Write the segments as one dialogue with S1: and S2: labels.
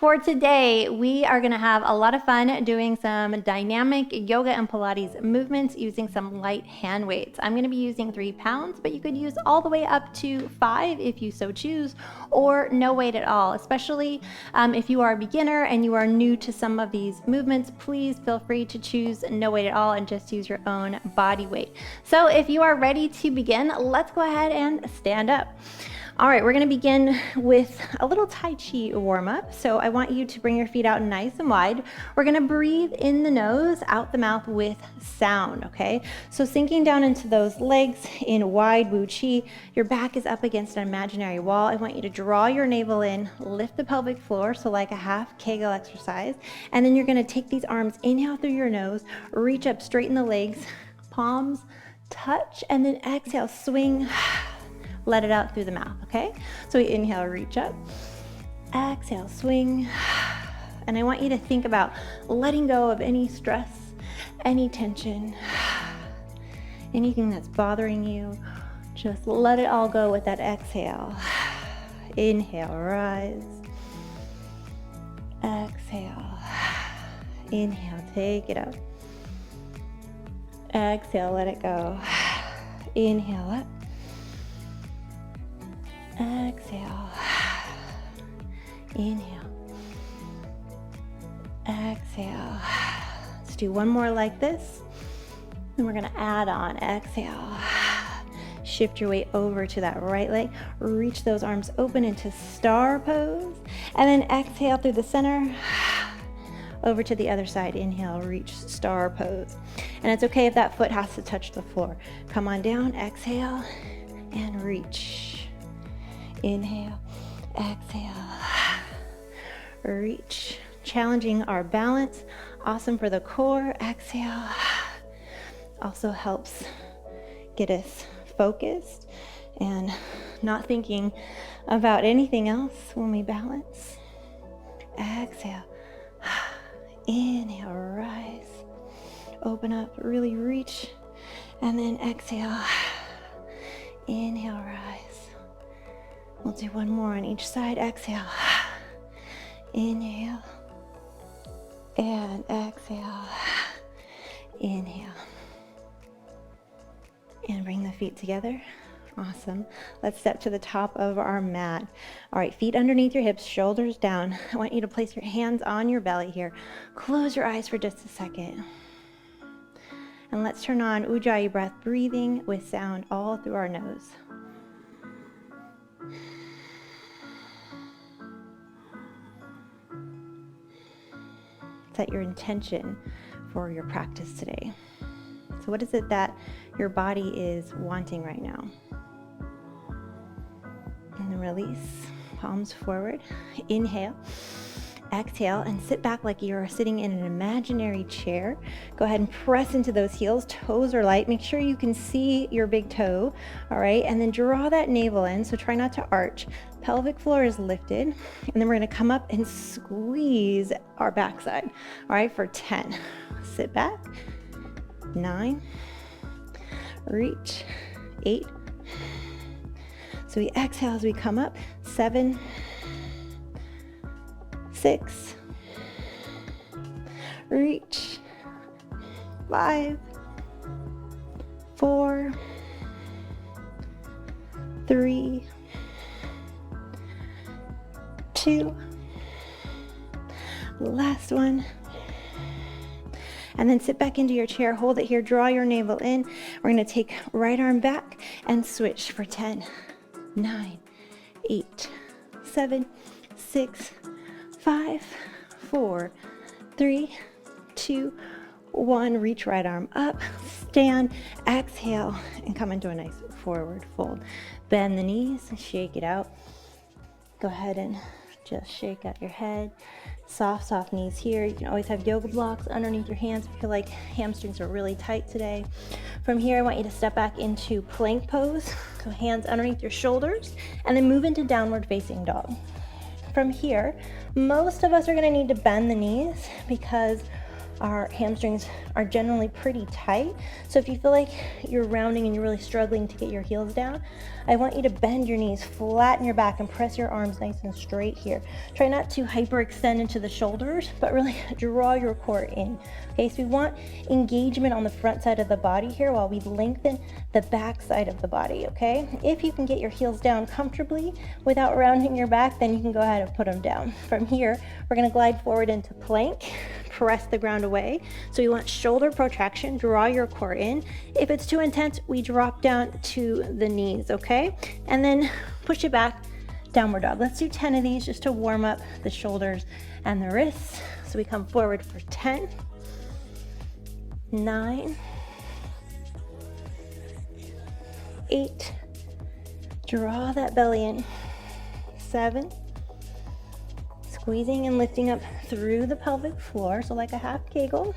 S1: for today, we are gonna have a lot of fun doing some dynamic yoga and Pilates movements using some light hand weights. I'm gonna be using 3 pounds, but you could use all the way up to 5 if you so choose, or no weight at all. Especially if you are a beginner and you are new to some of these movements, please feel free to choose no weight at all and just use your own body weight. So if you are ready to begin, let's go ahead and stand up. All right, we're gonna begin with a little Tai Chi warm up. So I want you to bring your feet out nice and wide. We're gonna breathe in the nose, out the mouth with sound, okay? So sinking down into those legs in wide Wu Chi, your back is up against an imaginary wall. I want you to draw your navel in, lift the pelvic floor, so like a half Kegel exercise. And then you're gonna take these arms, inhale through your nose, reach up, straighten the legs, palms touch, and then exhale, swing. Let it out through the mouth, okay? So we inhale, reach up, exhale, swing. And I want you to think about letting go of any stress, any tension, anything that's bothering you. Just let it all go with that exhale. Inhale, rise. Exhale. Inhale, take it up. Exhale, let it go. Inhale up. Exhale, inhale, exhale. Let's do one more like this. And we're gonna add on, exhale. Shift your weight over to that right leg. Reach those arms open into star pose. And then exhale through the center, over to the other side. Inhale, reach star pose. And it's okay if that foot has to touch the floor. Come on down, exhale, and reach. Inhale, exhale, reach. Challenging our balance, awesome for the core. Exhale, also helps get us focused and not thinking about anything else when we balance. Exhale, inhale, rise, open up, really reach, and then exhale, inhale, rise. We'll do one more on each side. Exhale, inhale, and exhale, inhale. And bring the feet together. Awesome. Let's step to the top of our mat. All right, feet underneath your hips, shoulders down. I want you to place your hands on your belly here. Close your eyes for just a second. And let's turn on Ujjayi breath, breathing with sound all through our nose. Set your intention for your practice today. So what is it that your body is wanting right now? And then release, palms forward, inhale, exhale, and sit back like you're sitting in an imaginary chair. Go ahead and press into those heels, toes are light. Make sure you can see your big toe, all right? And then draw that navel in, so try not to arch. Pelvic floor is lifted, and then we're gonna come up and squeeze our backside, all right, for 10. Sit back, 9, reach, 8. So we exhale as we come up, 7, 6, reach, 5, 4, 3, 2, last one. And then sit back into your chair, hold it here, draw your navel in. We're gonna take right arm back and switch for 10, 9, 8, 7, 6, 5, 4, 3, 2, 1. Reach right arm up, stand, exhale, and come into a nice forward fold. Bend the knees, shake it out. Go ahead and just shake out your head. Soft knees here. You can always have yoga blocks underneath your hands if you feel like hamstrings are really tight today. From here, I want you to step back into plank pose. So hands underneath your shoulders, and then move into downward facing dog. From here, most of us are gonna need to bend the knees because Our hamstrings are generally pretty tight. So if you feel like you're rounding and you're really struggling to get your heels down, I want you to bend your knees, flatten your back, and press your arms nice and straight here. Try not to hyperextend into the shoulders, but really draw your core in. Okay, so we want engagement on the front side of the body here while we lengthen the back side of the body, okay? If you can get your heels down comfortably without rounding your back, then you can go ahead and put them down. From here, we're gonna glide forward into plank, press the ground away. So we want shoulder protraction, draw your core in. If it's too intense, we drop down to the knees, okay? And then push it back, downward dog. Let's do 10 of these just to warm up the shoulders and the wrists. So we come forward for 10, 9, 8, draw that belly in, 7, squeezing and lifting up through the pelvic floor, so like a half kegel,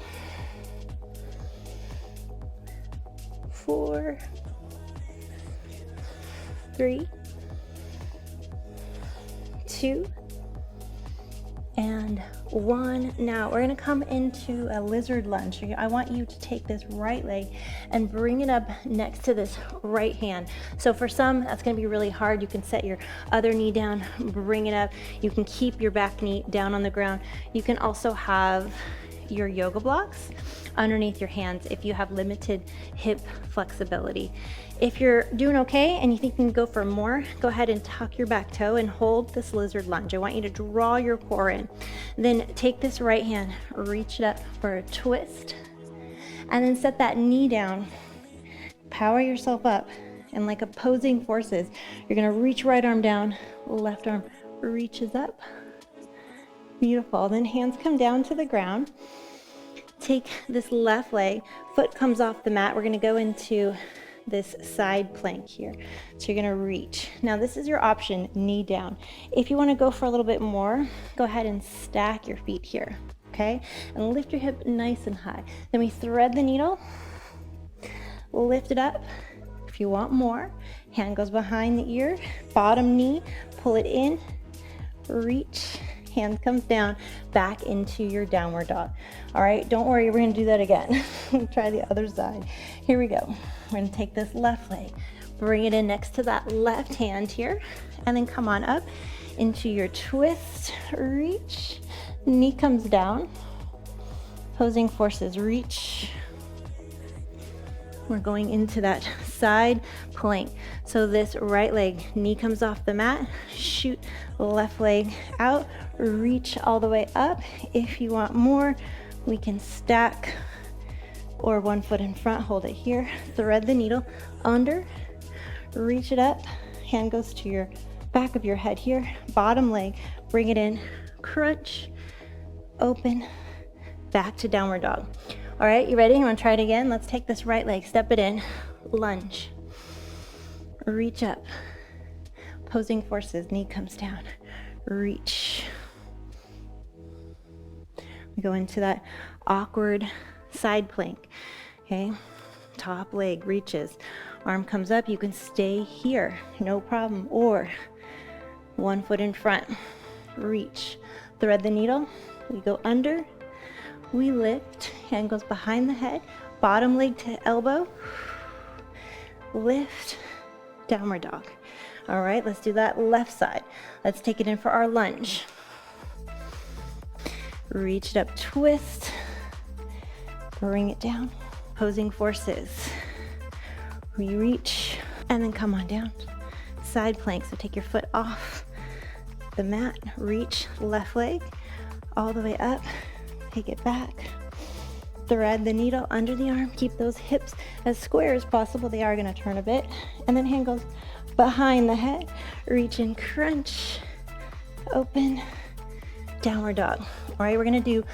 S1: 4, 3, 2, and 1. Now we're gonna come into a lizard lunge. I want you to take this right leg and bring it up next to this right hand. So for some, that's gonna be really hard. You can set your other knee down, bring it up. You can keep your back knee down on the ground. You can also have your yoga blocks underneath your hands if you have limited hip flexibility. If you're doing okay and you think you can go for more, go ahead and tuck your back toe and hold this lizard lunge. I want you to draw your core in. Then take this right hand, reach it up for a twist, and then set that knee down. Power yourself up, and like opposing forces, you're gonna reach right arm down, left arm reaches up. Beautiful. Then hands come down to the ground. Take this left leg, foot comes off the mat. We're gonna go into this side plank here. So you're gonna reach. Now this is your option, knee down. If you wanna go for a little bit more, go ahead and stack your feet here, okay? And lift your hip nice and high. Then we thread the needle, lift it up. If you want more, hand goes behind the ear, bottom knee, pull it in, reach, hand comes down, back into your downward dog. All right, don't worry, we're gonna do that again. Try the other side. Here we go. We're gonna take this left leg, bring it in next to that left hand here, and then come on up into your twist, reach, knee comes down, opposing forces, reach. We're going into that side plank. So this right leg, knee comes off the mat, shoot left leg out, reach all the way up. If you want more, we can stack or one foot in front, hold it here, thread the needle under, reach it up, hand goes to your back of your head here, bottom leg, bring it in, crunch, open, back to downward dog. All right, you ready? You wanna try it again? Let's take this right leg, step it in, lunge, reach up, opposing forces, knee comes down, reach. We go into that awkward side plank, okay? Top leg reaches, arm comes up, you can stay here, no problem, or one foot in front, reach, thread the needle, we go under, we lift, hand goes behind the head, bottom leg to elbow, lift, downward dog. All right, let's do that left side. Let's take it in for our lunge. Reach it up, twist, bring it down, opposing forces. We reach, and then come on down. Side plank, so take your foot off the mat, reach, left leg, all the way up, take it back, thread the needle under the arm, keep those hips as square as possible. They are gonna turn a bit, and then hand goes behind the head, reach and crunch, open, downward dog. All right, we're gonna do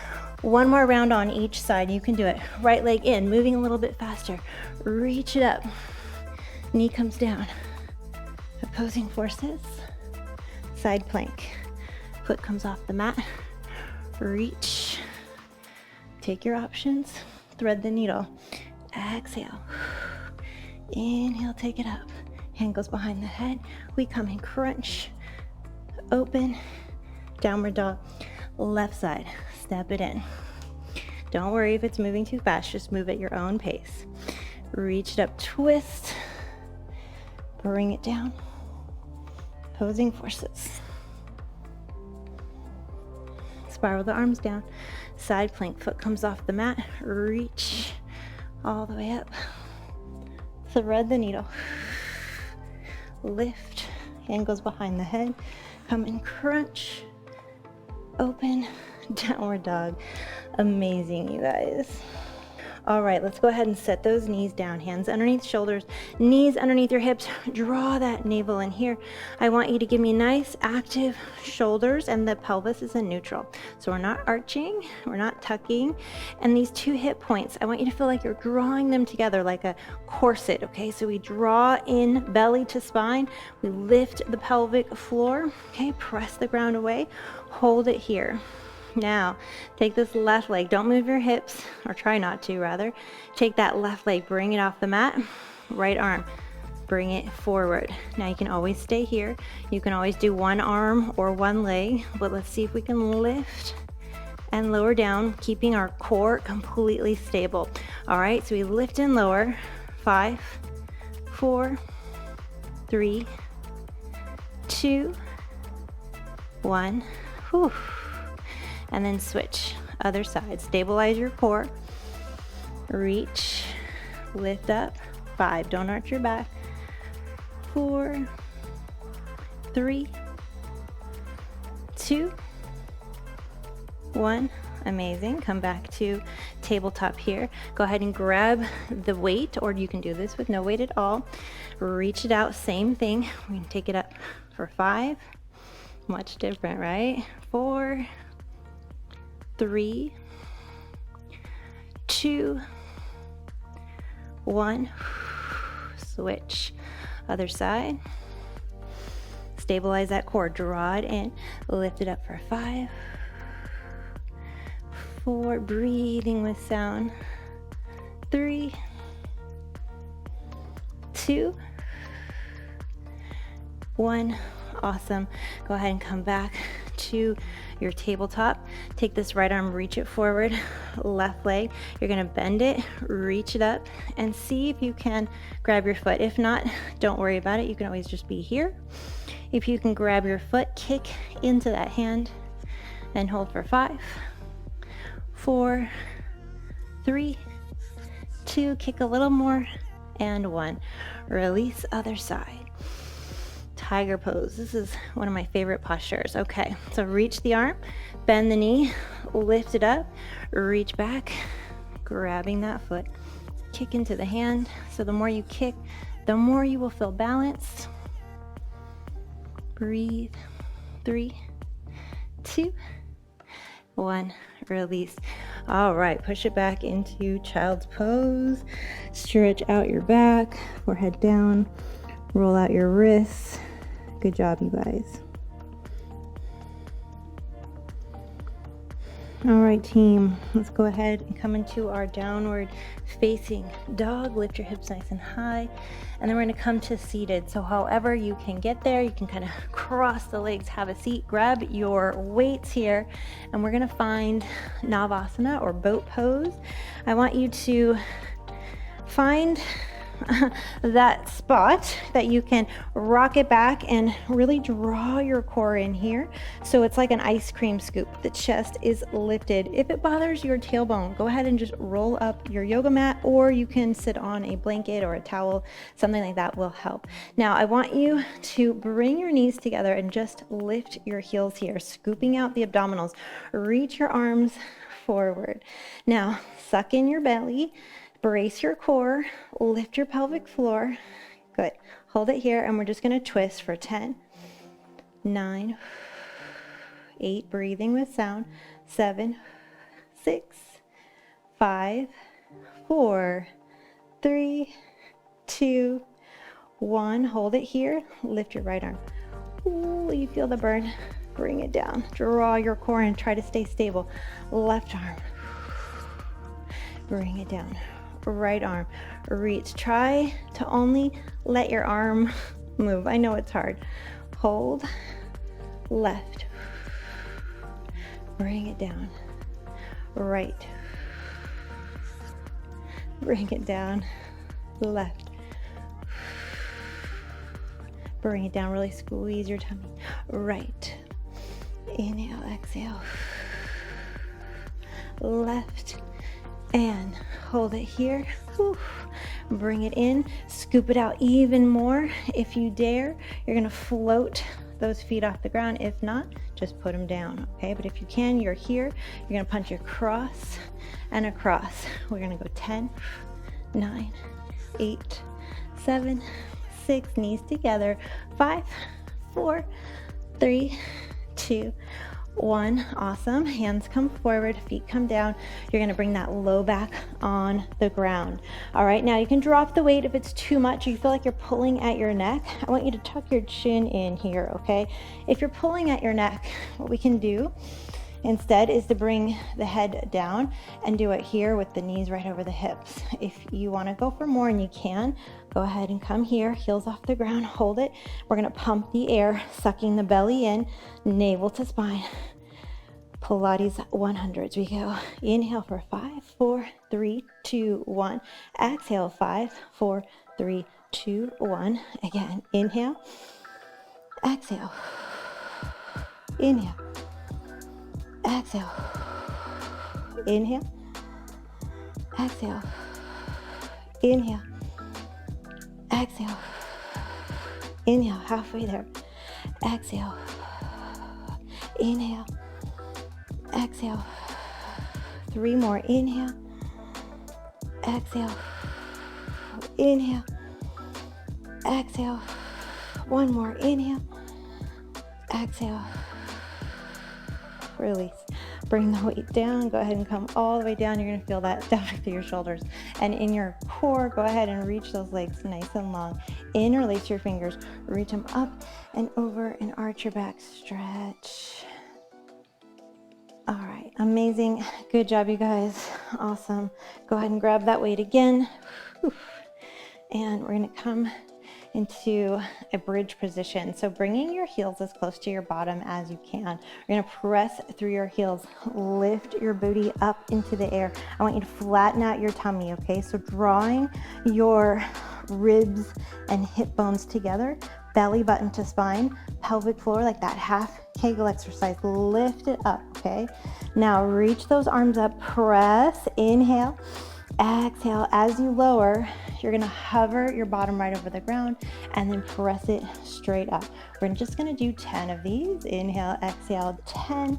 S1: one more round on each side. You can do it. Right leg in, moving a little bit faster. Reach it up, knee comes down, opposing forces, side plank, foot comes off the mat, reach, take your options, thread the needle, exhale, inhale, take it up, hand goes behind the head, we come in crunch, open, downward dog, left side, step it in. Don't worry if it's moving too fast, just move at your own pace. Reach it up, twist, bring it down. Opposing forces. Spiral the arms down. Side plank, foot comes off the mat. Reach all the way up. Thread the needle. Lift, hand goes behind the head. Come in, crunch. Open, downward dog. Amazing, you guys. All right, let's go ahead and set those knees down. Hands underneath shoulders, knees underneath your hips. Draw that navel in here. I want you to give me nice, active shoulders, and the pelvis is in neutral. So we're not arching, we're not tucking. And these two hip points, I want you to feel like you're drawing them together like a corset, okay? So we draw in belly to spine. We lift the pelvic floor, okay? Press the ground away. Hold it here. Now, take this left leg. Don't move your hips, or try not to, rather. Take that left leg, bring it off the mat. Right arm, bring it forward. Now, you can always stay here. You can always do one arm or one leg, but let's see if we can lift and lower down, keeping our core completely stable. All right, so we lift and lower. 5, 4, 3, 2, 1. Whew. And then switch, other side. Stabilize your core. Reach, lift up. 5, don't arch your back. 4, 3, 2, 1. Amazing. Come back to tabletop here. Go ahead and grab the weight, or you can do this with no weight at all. Reach it out, same thing. We're gonna take it up for 5. Much different, right? 4, 3, 2, 1. Switch. Other side. Stabilize that core. Draw it in. Lift it up for 5, 4. Breathing with sound. 3, 2, 1. Awesome. Go ahead and come back to your tabletop. Take this right arm, reach it forward, left leg. You're gonna bend it, reach it up, and see if you can grab your foot. If not, don't worry about it. You can always just be here. If you can grab your foot, kick into that hand, and hold for 5, 4, 3, 2, kick a little more, and 1. Release, other side. Tiger pose. This is one of my favorite postures. Okay, so reach the arm, bend the knee, lift it up, reach back, grabbing that foot, kick into the hand. So the more you kick, the more you will feel balanced. Breathe. 3, 2, 1. Release. All right, push it back into child's pose. Stretch out your back, forehead down, roll out your wrists. Good job, you guys. All right, team, let's go ahead and come into our downward facing dog. Lift your hips nice and high, and then we're going to come to seated. So however you can get there, you can kind of cross the legs, have a seat, grab your weights here, and we're going to find Navasana, or boat pose. I want you to find that spot that you can rock it back and really draw your core in here. So it's like an ice cream scoop. The chest is lifted. If it bothers your tailbone, go ahead and just roll up your yoga mat, or you can sit on a blanket or a towel. Something like that will help. Now I want you to bring your knees together and just lift your heels here, scooping out the abdominals. Reach your arms forward. Now suck in your belly. Brace your core, lift your pelvic floor. Good. Hold it here, and we're just going to twist for 10, 9, 8, breathing with sound, 7, 6, 5, 4, 3, 2, 1. Hold it here. Lift your right arm. Ooh, you feel the burn. Bring it down. Draw your core and try to stay stable. Left arm. Bring it down. Right arm, reach. Try to only let your arm move. I know it's hard. Hold, left, bring it down, right, bring it down, left, bring it down, really squeeze your tummy, right, inhale, exhale, left, and hold it here. Bring it in, scoop it out even more. If you dare, you're gonna float those feet off the ground. If not, just put them down, okay? But if you can, you're here. You're gonna punch across and across. We're gonna go 10, 9, 8, 7, 6, knees together, 5, 4, 3, 2, 1. Awesome. Hands come forward, feet come down. You're going to bring that low back on the ground. All right, now you can drop the weight if it's too much. You feel like you're pulling at your neck. I want you to tuck your chin in here, okay? If you're pulling at your neck, what we can do instead is to bring the head down and do it here with the knees right over the hips. If you want to go for more, and you can, go ahead and come here, heels off the ground, hold it. We're going to pump the air, sucking the belly in, navel to spine. Pilates 100s. We go. Inhale for 5, 4, 3, 2, 1. Exhale, 5, 4, 3, 2, 1. Again, inhale, exhale, inhale, exhale, inhale, exhale, inhale, exhale, inhale, halfway there, exhale, inhale, exhale, 3 more, inhale, exhale, inhale, exhale, 1 more, inhale, exhale, release. Bring the weight down, go ahead and come all the way down. You're gonna feel that down through your shoulders. And in your core, go ahead and reach those legs nice and long. Interlace your fingers, reach them up and over and arch your back, stretch. All right, amazing. Good job, you guys. Awesome. Go ahead and grab that weight again. And we're gonna come into a bridge position. So bringing your heels as close to your bottom as you can. You're gonna press through your heels, lift your booty up into the air. I want you to flatten out your tummy, okay? So drawing your ribs and hip bones together, belly button to spine, pelvic floor, like that half Kegel exercise. Lift it up, okay? Now reach those arms up, press, inhale, exhale. As you lower, you're gonna hover your bottom right over the ground and then press it straight up. We're just gonna do 10 of these. Inhale, exhale, 10,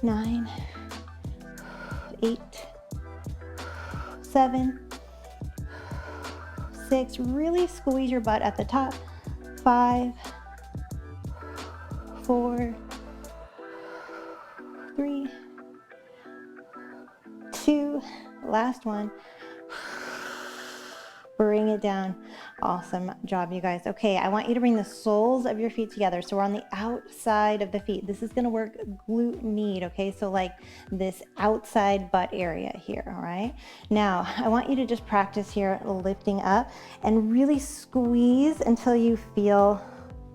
S1: 9, 8, 7, 6. Really squeeze your butt at the top. 5, 4, 3, 2, last one. Bring it down. Awesome job, you guys. Okay, I want you to bring the soles of your feet together. So we're on the outside of the feet. This is gonna work glute med, okay? So like this outside butt area here, all right? Now, I want you to just practice here lifting up and really squeeze until you feel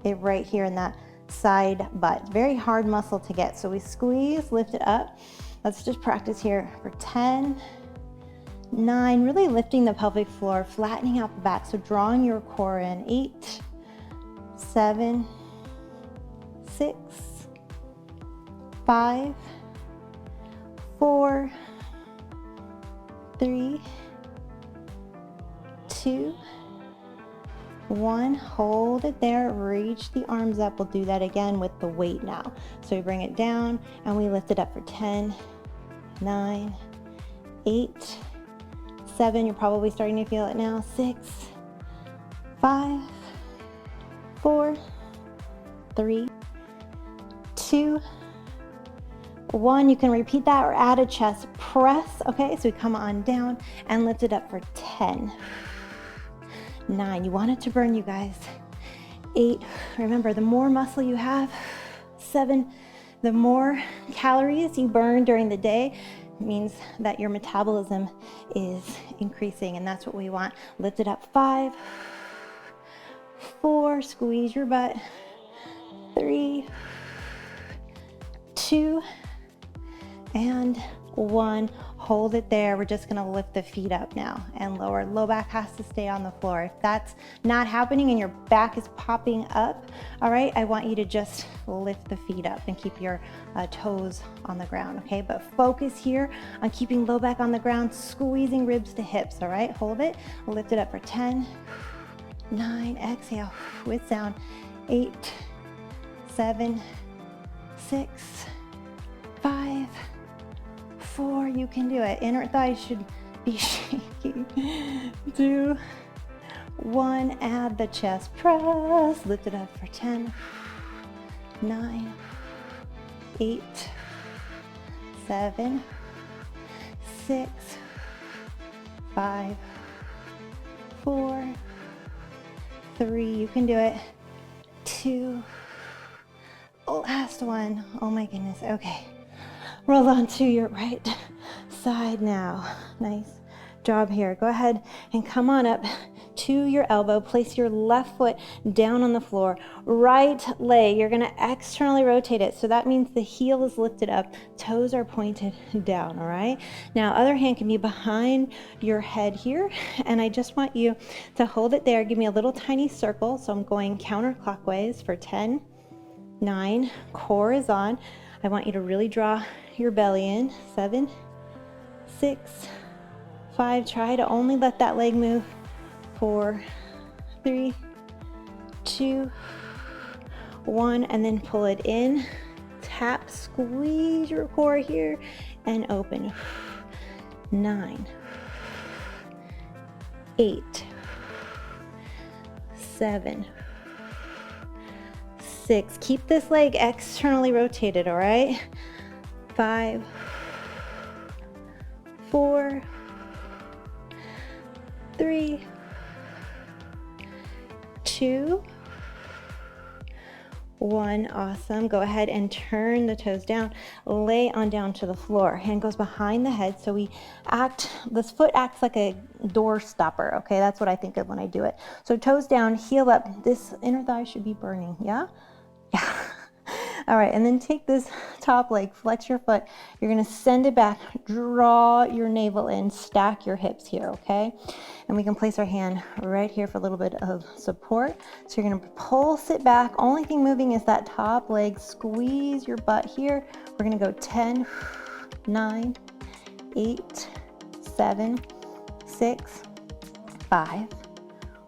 S1: it right here in that side butt. Very hard muscle to get. So we squeeze, lift it up. Let's just practice here for 10, 9, really lifting the pelvic floor, flattening out the back. So drawing your core in. 8, 7, 6, 5, 4, 3, 2, 1. Hold it there. Reach the arms up. We'll do that again with the weight now. So we bring it down and we lift it up for 10, 9, 8, 7, you're probably starting to feel it now. 6, 5, 4, 3, 2, 1. You can repeat that or add a chest press. Okay, so we come on down and lift it up for 10, 9. You want it to burn, you guys. 8. Remember, the more muscle you have. 7. The more calories you burn during the day means that your metabolism is increasing, and that's what we want. Lift it up. 5, 4, squeeze your butt. 3, 2, and 1. Hold it there. We're just gonna lift the feet up now and lower. Low back has to stay on the floor. If that's not happening and your back is popping up, all right, I want you to just lift the feet up and keep your toes on the ground, okay? But focus here on keeping low back on the ground, squeezing ribs to hips, all right? Hold it, lift it up for 10, 9, exhale with sound, 8, 7, 6, 5, 4, you can do it. Inner thighs should be shaking. 2, 1, add the chest press. Lift it up for 10, 9, 8, 7, 6, 5, 4, 3, you can do it. 2, last one. Oh my goodness. Okay. Roll on to your right side now. Nice job here. Go ahead and come on up to your elbow. Place your left foot down on the floor. Right leg, you're gonna externally rotate it. So that means the heel is lifted up, toes are pointed down, all right? Now, other hand can be behind your head here. And I just want you to hold it there. Give me a little tiny circle. So I'm going counterclockwise for 10, 9, core is on. I want you to really draw your belly in. 7, 6, 5, try to only let that leg move. 4, 3, 2, 1, and then pull it in. Tap, squeeze your core here and open. 9, 8, 7, 6. Keep this leg externally rotated, all right? 5, 4, 3, 2, 1. Awesome. Go ahead and turn the toes down. Lay on down to the floor. Hand goes behind the head. So this foot acts like a door stopper. Okay, that's what I think of when I do it. So toes down, heel up. This inner thigh should be burning. Yeah? Yeah. All right, and then take this top leg, flex your foot. You're gonna send it back, draw your navel in, stack your hips here, okay? And we can place our hand right here for a little bit of support. So you're gonna pulse it back. Only thing moving is that top leg. Squeeze your butt here. We're gonna go 10, 9, 8, 7, 6, 5,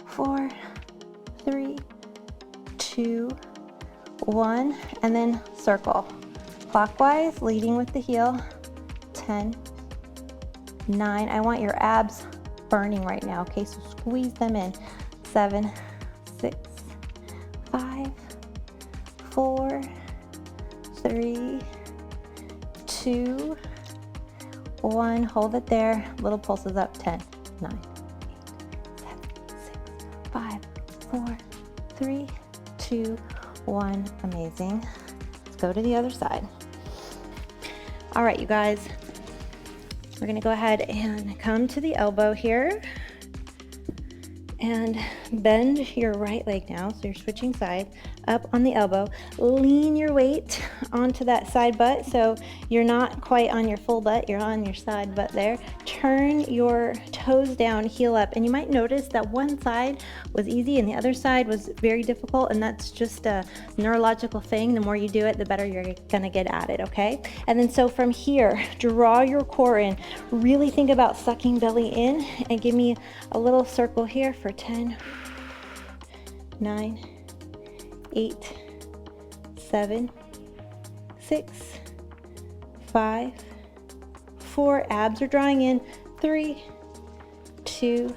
S1: 4, 3, 2, 1, and then circle clockwise, leading with the heel. 10, 9. I want your abs burning right now, okay? So squeeze them in. 7, 6, 5, 4, 3, 2, 1. Hold it there. Little pulses up. 10, 9, 8, 7, 6, 5, 4, 3, 2, 1. Amazing. Let's go to the other side. All right, you guys, we're gonna go ahead and come to the elbow here and bend your right leg now. So you're switching sides, up on the elbow. Lean your weight onto that side butt. So you're not quite on your full butt, you're on your side butt there. Turn your toes down, heel up. And you might notice that one side was easy and the other side was very difficult. And that's just a neurological thing. The more you do it, the better you're gonna get at it, okay? And then so from here, draw your core in. Really think about sucking belly in and give me a little circle here for 10, 9, 8, 7, 6, 5, 4. Abs are drawing in. 3, 2,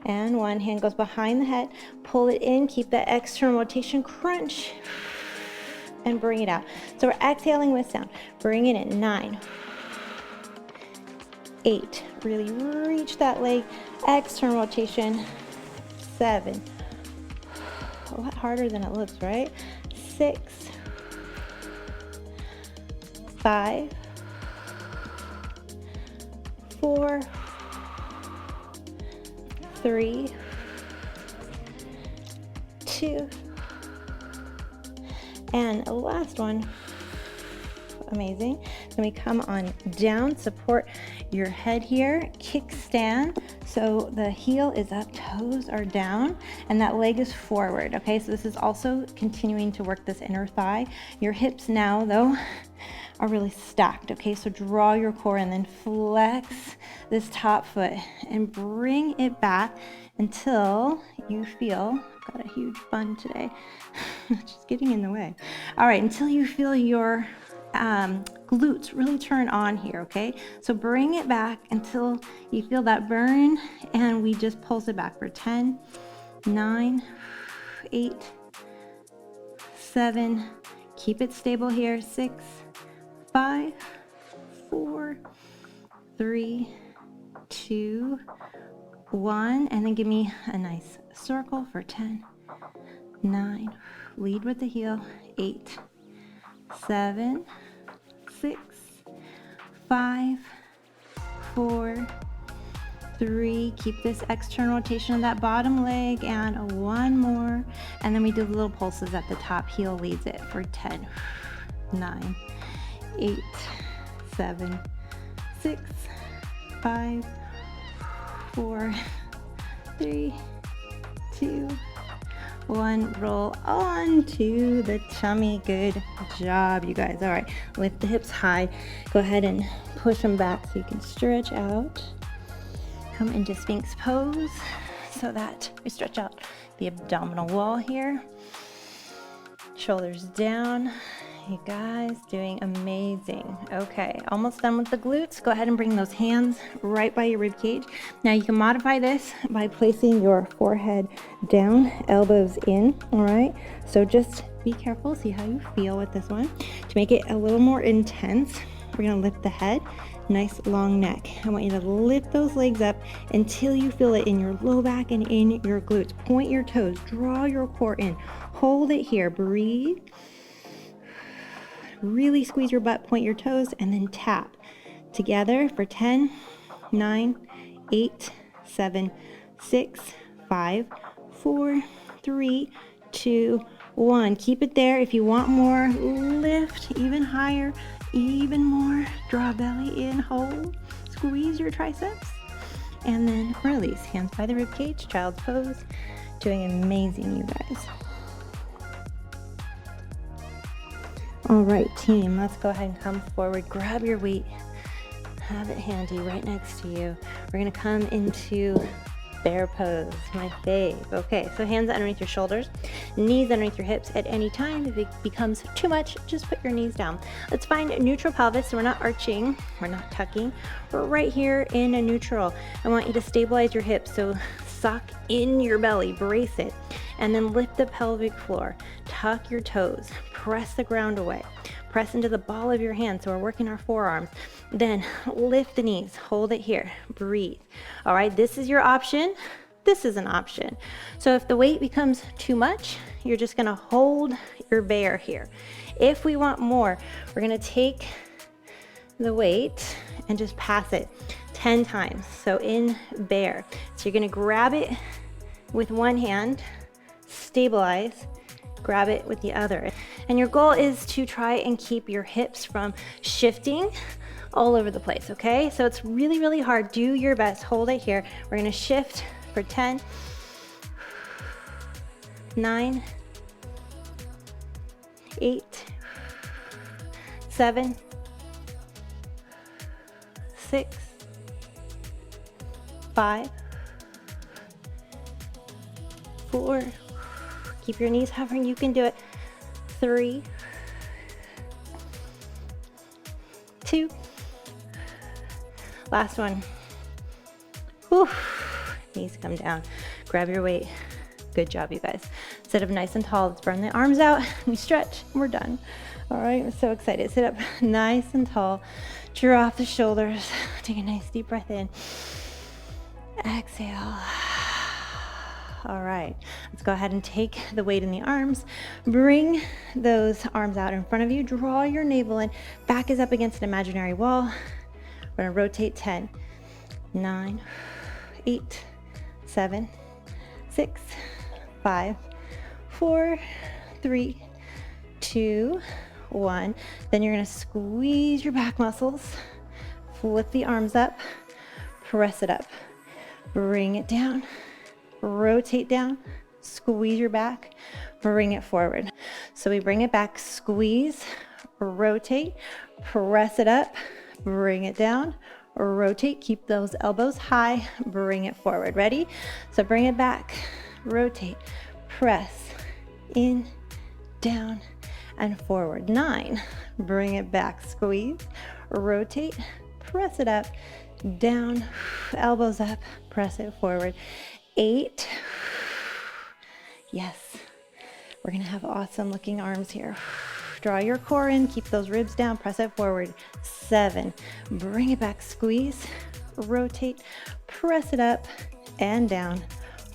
S1: and 1. Hand goes behind the head. Pull it in. Keep that external rotation. Crunch and bring it out. So we're exhaling with sound. Bring it in. 9, 8. Really reach that leg. External rotation. 7. A lot harder than it looks, right? 6, 5, 4, 3, 2, and last one. Amazing. Then we come on down, support your head here, kickstand. So the heel is up, toes are down, and that leg is forward, okay? So this is also continuing to work this inner thigh. Your hips now, though, are really stacked, okay? So draw your core and then flex this top foot and bring it back until you feel, I've got a huge bun today, just getting in the way. All right, until you feel your glutes really turn on here, okay? So bring it back until you feel that burn, and we just pulse it back for 10, 9, 8, 7, keep it stable here, 6, 5, 4, 3, 2, 1, and then give me a nice circle for 10, 9, lead with the heel, 8, 7, 6, 5, 4, 3, keep this external rotation of that bottom leg, and one more, and then we do the little pulses at the top. Heel leads it for 10, 9, 8, 7, 6, 5, 4, 3, 2, 1. Roll on to the tummy. Good job, you guys. All right, lift the hips high. Go ahead and push them back so you can stretch out. Come into Sphinx pose so that we stretch out the abdominal wall here. Shoulders down. You guys doing amazing. Okay, almost done with the glutes. Go ahead and bring those hands right by your rib cage. Now you can modify this by placing your forehead down, elbows in, all right? So just be careful, see how you feel with this one. To make it a little more intense, we're gonna lift the head, nice long neck. I want you to lift those legs up until you feel it in your low back and in your glutes. Point your toes, draw your core in, hold it here, breathe. Really squeeze your butt, point your toes, and then tap together for 10, 9, 8, 7, 6, 5, 4, 3, 2, 1. Keep it there. If you want more, lift even higher, even more. Draw belly in, hold, squeeze your triceps, and then release. Hands by the rib cage, child's pose. Doing amazing, you guys. All right, team, let's go ahead and come forward. Grab your weight, have it handy right next to you. We're gonna come into bear pose, my fave. Okay, so hands underneath your shoulders, knees underneath your hips. At any time, if it becomes too much, just put your knees down. Let's find a neutral pelvis, so we're not arching, we're not tucking. We're right here in a neutral. I want you to stabilize your hips, so suck in your belly, brace it, and then lift the pelvic floor. Tuck your toes, press the ground away, press into the ball of your hand, so we're working our forearms. Then lift the knees, hold it here, breathe. All right, this is your option. This is an option. So if the weight becomes too much, you're just gonna hold your bear here. If we want more, we're gonna take the weight and just pass it 10 times. So in bear, so you're gonna grab it with one hand, stabilize, grab it with the other. And your goal is to try and keep your hips from shifting all over the place, okay? So it's really, really hard. Do your best. Hold it here. We're gonna shift for 10, 9, 8, 7, 6, 5, 4, keep your knees hovering, you can do it, 3, 2, last one. Whew. Knees come down, grab your weight. Good job, you guys. Sit up nice and tall. Let's burn the arms out. We stretch, and we're done. All right, I'm so excited. Sit up nice and tall. Drop the shoulders. Take a nice deep breath in. Exhale. All right, let's go ahead and take the weight in the arms. Bring those arms out in front of you. Draw your navel in. Back is up against an imaginary wall. We're gonna rotate 10, 9, 8, 7, 6, 5, 4, 3, 2, 1. Then you're gonna squeeze your back muscles, flip the arms up, press it up, bring it down, rotate down, squeeze your back, bring it forward. So we bring it back, squeeze, rotate, press it up, bring it down, rotate, keep those elbows high, bring it forward. Ready? So bring it back, rotate, press, in, down, and forward. 9, bring it back, squeeze, rotate, press it up, down, elbows up, press it forward. 8, yes, we're gonna have awesome looking arms here. Draw your core in, keep those ribs down, press it forward. 7, bring it back, squeeze, rotate, press it up and down,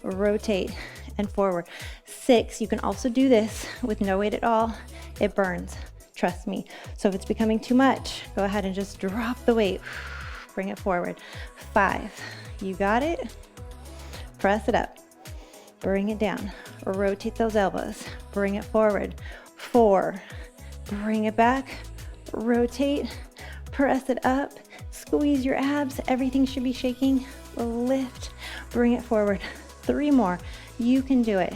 S1: rotate and forward. 6, you can also do this with no weight at all. It burns, trust me. So if it's becoming too much, go ahead and just drop the weight, bring it forward. 5, you got it. Press it up, bring it down, rotate those elbows, bring it forward. 4, bring it back, rotate, press it up, squeeze your abs, everything should be shaking, lift, bring it forward. 3 more, you can do it.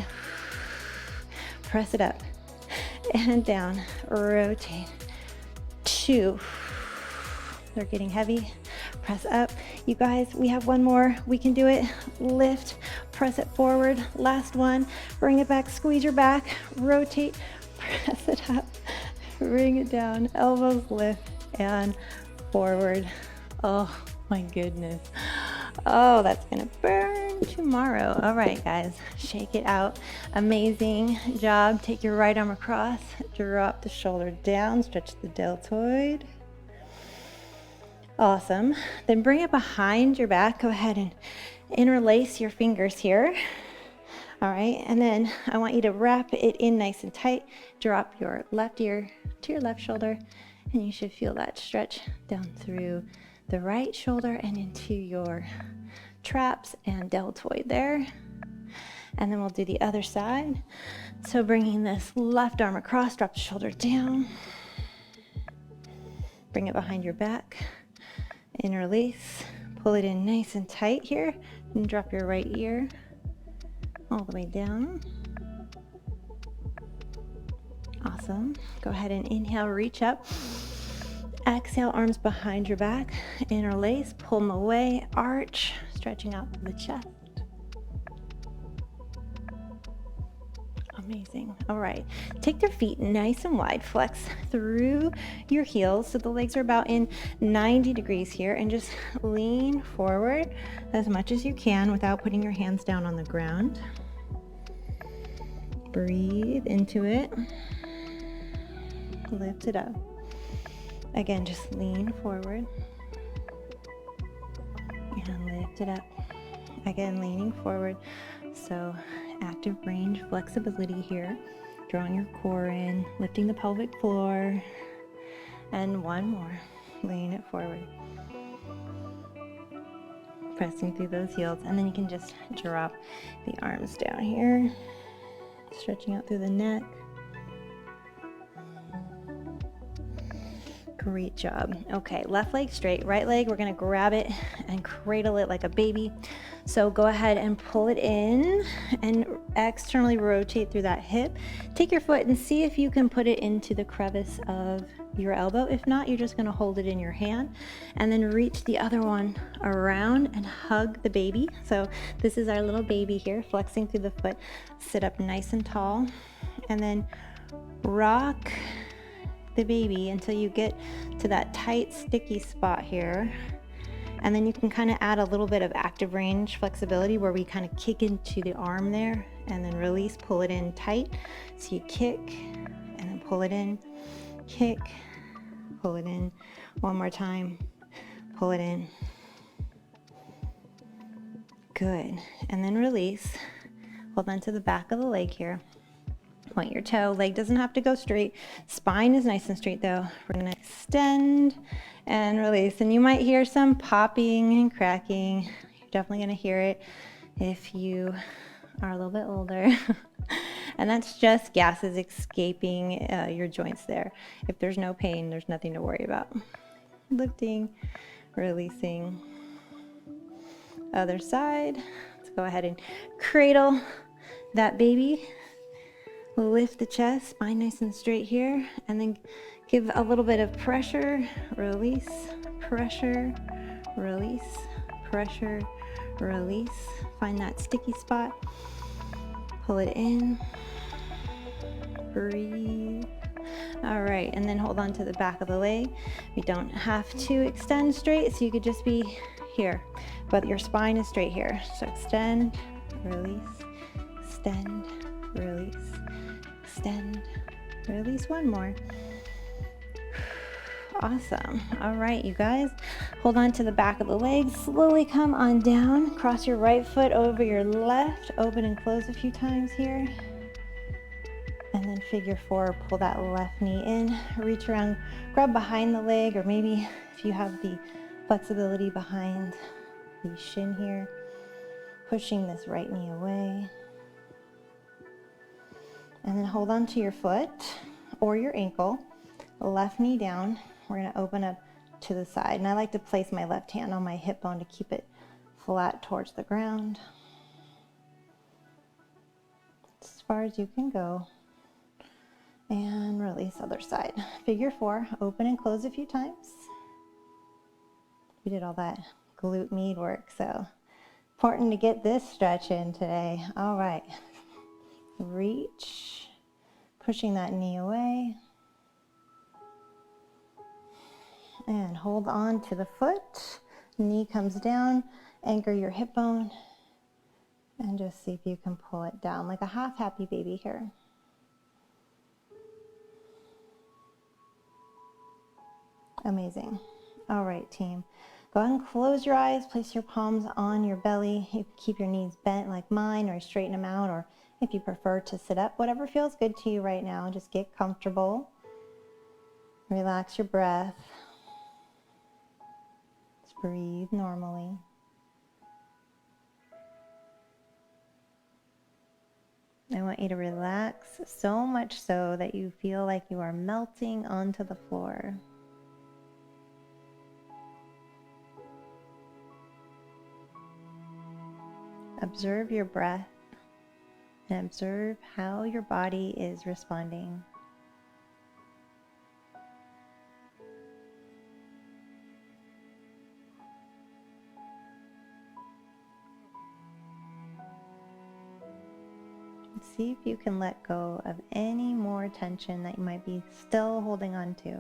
S1: Press it up and down, rotate. 2, they're getting heavy, press up. You guys, we have 1 more, we can do it. Lift, press it forward. Last one, bring it back, squeeze your back, rotate, press it up, bring it down, elbows lift and forward. Oh my goodness. Oh, that's gonna burn tomorrow. All right, guys, shake it out. Amazing job. Take your right arm across, drop the shoulder down, stretch the deltoid. Awesome. Then bring it behind your back. Go ahead and interlace your fingers here. All right, and then I want you to wrap it in nice and tight. Drop your left ear to your left shoulder, and you should feel that stretch down through the right shoulder and into your traps and deltoid there. And then we'll do the other side. So bringing this left arm across, drop the shoulder down. Bring it behind your back. Interlace, pull it in nice and tight here, and drop your right ear all the way down. Awesome. Go ahead and inhale, reach up. Exhale, arms behind your back, interlace, pull them away, arch, stretching out the chest. Amazing. All right, take your feet nice and wide, flex through your heels so the legs are about in 90 degrees here, and just lean forward as much as you can without putting your hands down on the ground. Breathe into it. Lift it up. Again, just lean forward and lift it up. Again, leaning forward. So active range flexibility here. Drawing your core in, lifting the pelvic floor. And 1 more. Lean it forward. Pressing through those heels. And then you can just drop the arms down here. Stretching out through the neck. Great job. Okay, left leg straight, right leg, we're gonna grab it and cradle it like a baby. So go ahead and pull it in and externally rotate through that hip. Take your foot and see if you can put it into the crevice of your elbow. If not, you're just gonna hold it in your hand and then reach the other one around and hug the baby. So this is our little baby here, flexing through the foot. Sit up nice and tall and then rock the baby until you get to that tight, sticky spot here. And then you can kind of add a little bit of active range flexibility where we kind of kick into the arm there and then release, pull it in tight. So you kick and then pull it in, kick, pull it in. 1 more time, pull it in. Good. And then release. Hold on to the back of the leg here. Point your toe. Leg doesn't have to go straight. Spine is nice and straight though. We're going to extend and release. And you might hear some popping and cracking. You're definitely going to hear it if you are a little bit older. And that's just gases escaping your joints there. If there's no pain, there's nothing to worry about. Lifting, releasing. Other side. Let's go ahead and cradle that baby. Lift the chest, spine nice and straight here, and then give a little bit of pressure, release, pressure, release, pressure, release. Find that sticky spot, pull it in, breathe. All right, and then hold on to the back of the leg. You don't have to extend straight, so you could just be here, but your spine is straight here. So extend, release, extend, release, extend, release. One more. Awesome. All right, you guys, hold on to the back of the legs. Slowly come on down. Cross your right foot over your left. Open and close a few times here. And then figure four, pull that left knee in. Reach around, grab behind the leg, or maybe if you have the flexibility behind the shin here, pushing this right knee away. And then hold on to your foot or your ankle, left knee down. We're going to open up to the side. And I like to place my left hand on my hip bone to keep it flat towards the ground. As far as you can go. And release other side. Figure four, open and close a few times. We did all that glute med work, so important to get this stretch in today. All right. Reach, pushing that knee away. And hold on to the foot. Knee comes down, anchor your hip bone, and just see if you can pull it down like a half happy baby here. Amazing. All right, team. Go ahead and close your eyes, place your palms on your belly. You can keep your knees bent like mine or straighten them out, or if you prefer to sit up, whatever feels good to you right now. Just get comfortable. Relax your breath. Just breathe normally. I want you to relax so much so that you feel like you are melting onto the floor. Observe your breath and observe how your body is responding. See if you can let go of any more tension that you might be still holding on to.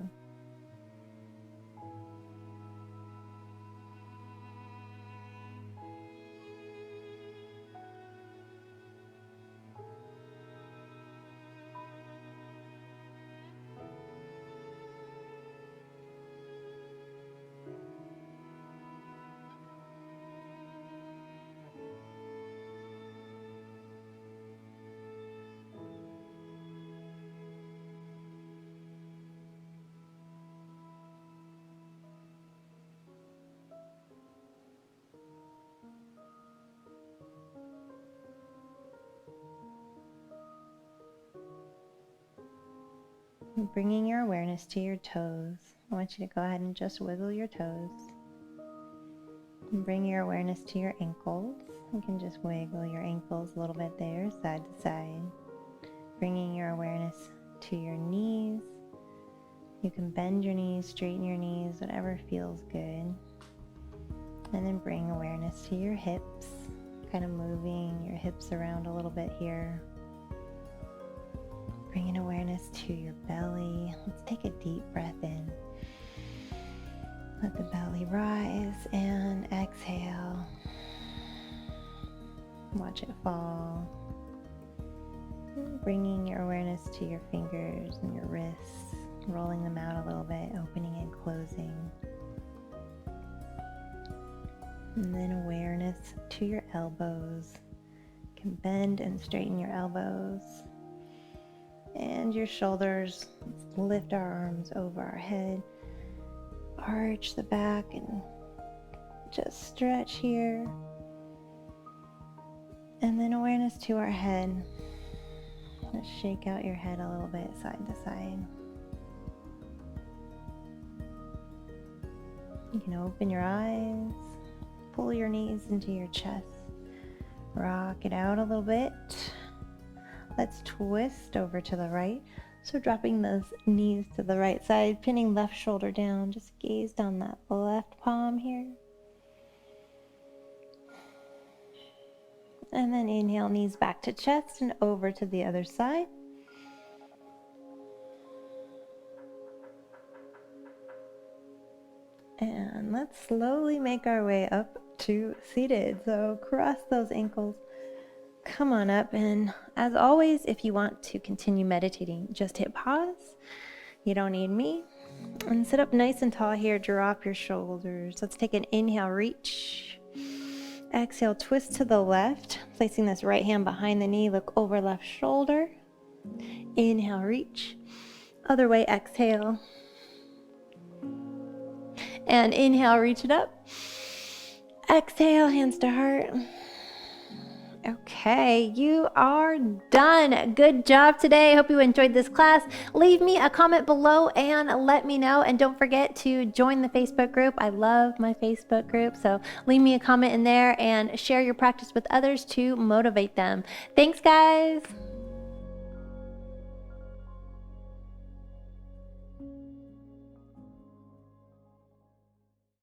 S1: Bringing your awareness to your toes. I want you to go ahead and just wiggle your toes. And bring your awareness to your ankles. You can just wiggle your ankles a little bit there, side to side. Bringing your awareness to your knees. You can bend your knees, straighten your knees, whatever feels good. And then bring awareness to your hips. Kind of moving your hips around a little bit here. Bringing awareness to your belly. Let's take a deep breath in. Let the belly rise and exhale. Watch it fall. Bringing your awareness to your fingers and your wrists, rolling them out a little bit, opening and closing. And then awareness to your elbows. You can bend and straighten your elbows. And your shoulders. Let's lift our arms over our head. Arch the back and just stretch here. And then awareness to our head. Just shake out your head a little bit side to side. You can open your eyes, pull your knees into your chest, rock it out a little bit. Let's twist over to the right. So dropping those knees to the right side, pinning left shoulder down, just gaze down that left palm here. And then inhale, knees back to chest and over to the other side. And let's slowly make our way up to seated. So cross those ankles, come on up. And as always, if you want to continue meditating, just hit pause. You don't need me. And sit up nice and tall here, drop your shoulders. Let's take an inhale, reach. Exhale, twist to the left, placing this right hand behind the knee, look over left shoulder. Inhale, reach. Other way, exhale. And inhale, reach it up. Exhale, hands to heart. Okay, you are done. Good job today. I hope you enjoyed this class. Leave me a comment below and let me know. And don't forget to join the Facebook group. I love my Facebook group. So leave me a comment in there and share your practice with others to motivate them. Thanks, guys.